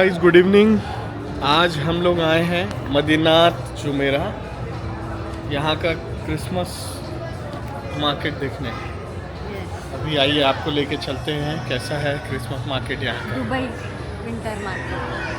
Guys, good evening. आज हम लोग आए हैं मदीनात जुमेरा, यहाँ का क्रिसमस मार्केट देखने। अभी आइए आपको लेके चलते हैं कैसा है क्रिसमस मार्केट यहाँ का। Dubai winter market.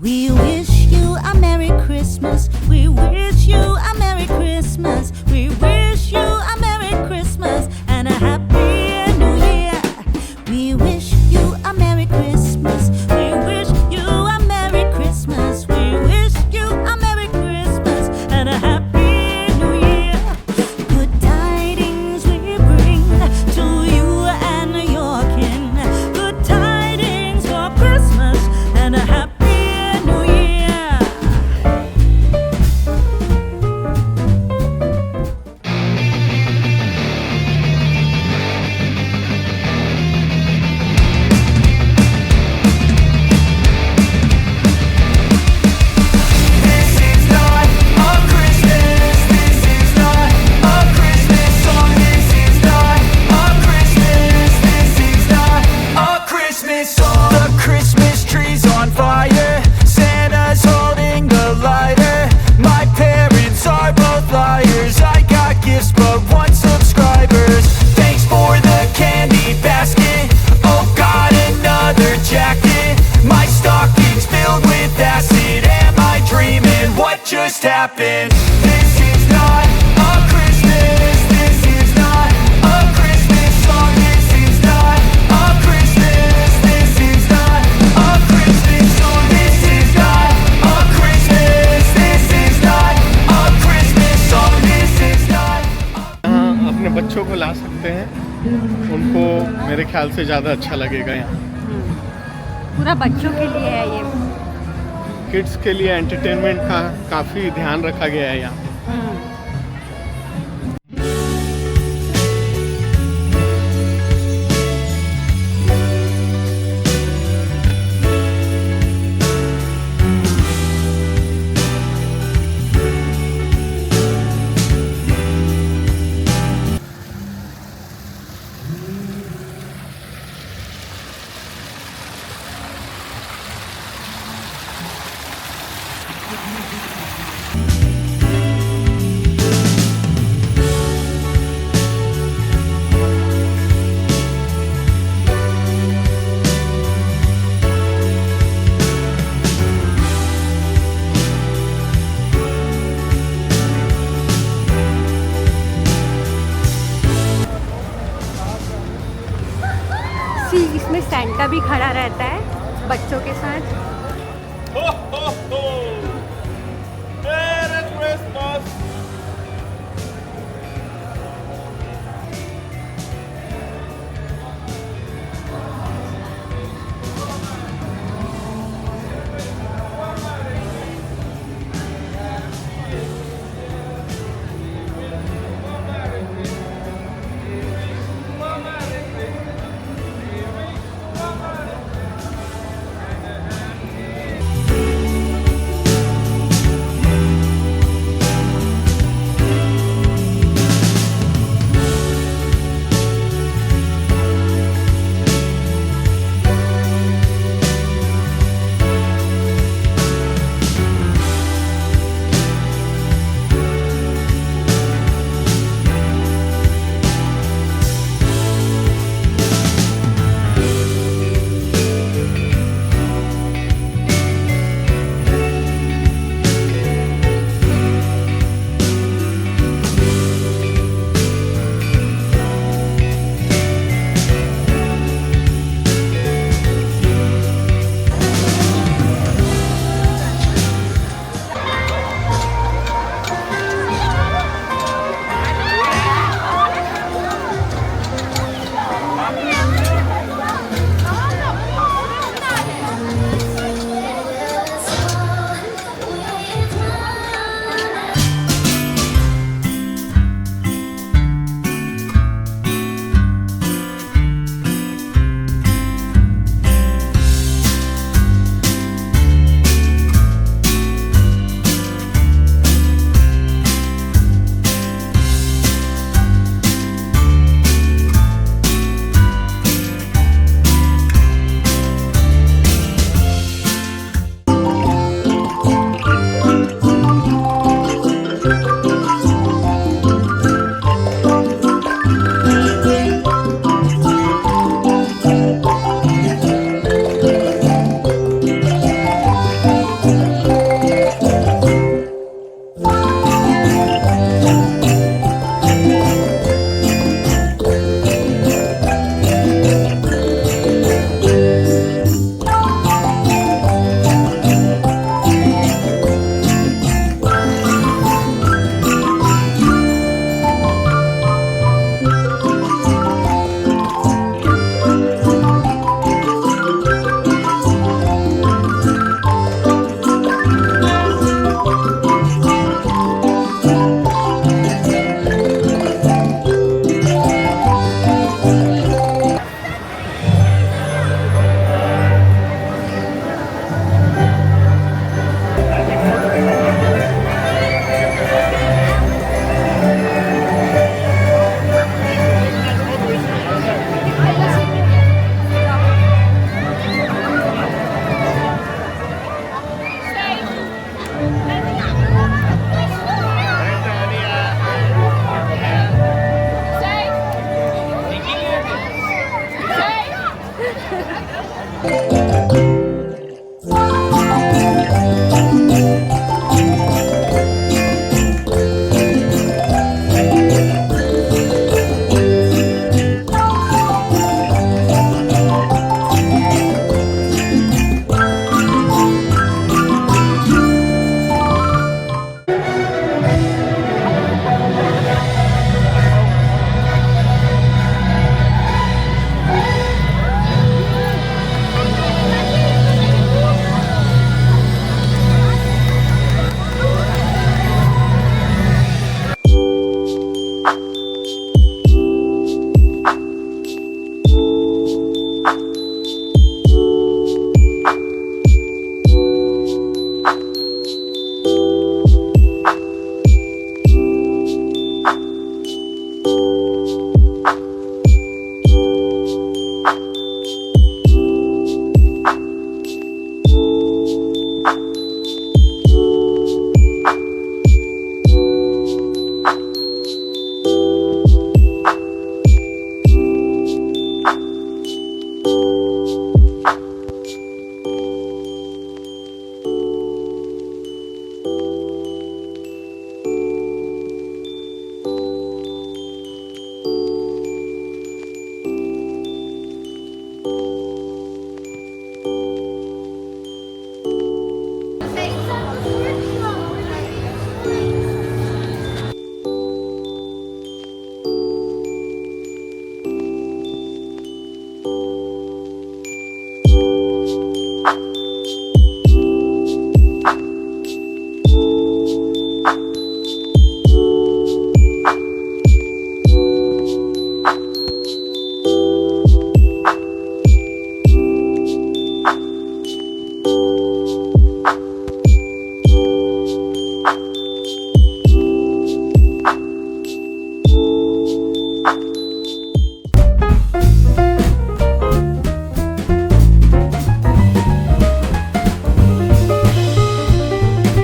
We wish you a Merry Christmas. We wish you a Merry Christmas. We wish you a Merry Christmas and a Happy New Year. We wish you a Merry Christmas. We wish you a Merry Christmas. We wish you a Merry Christmas and a Happy New Year. Good tidings we bring to you and your kin. Good tidings for Christmas and a Happy New Year. This is not a Christmas. This is not a Christmas song. This is not a Christmas. This is not a Christmas song. The Christmas tree's on fire. Santa's holding the lighter. My parents are both liars. I got gifts but one subscribers. Thanks for the candy basket. Oh, got another jacket. My stocking's filled with acid. Am I dreaming? What just happened? This is not a Christmas. This is not a Christmas song. This is not a Christmas. This is not a Christmas song. This is not a Christmas. This is not a Christmas song. This is not यहाँ अपने बच्चों को ला सकते हैं, उनको मेरे ख्याल से ज़्यादा अच्छा लगेगा। यहाँ पूरा बच्चों के लिए है ये। किड्स के लिए एंटरटेनमेंट का काफ़ी ध्यान रखा गया है यहाँ। सी इसमें सेंटा भी खड़ा रहता है बच्चों के साथ।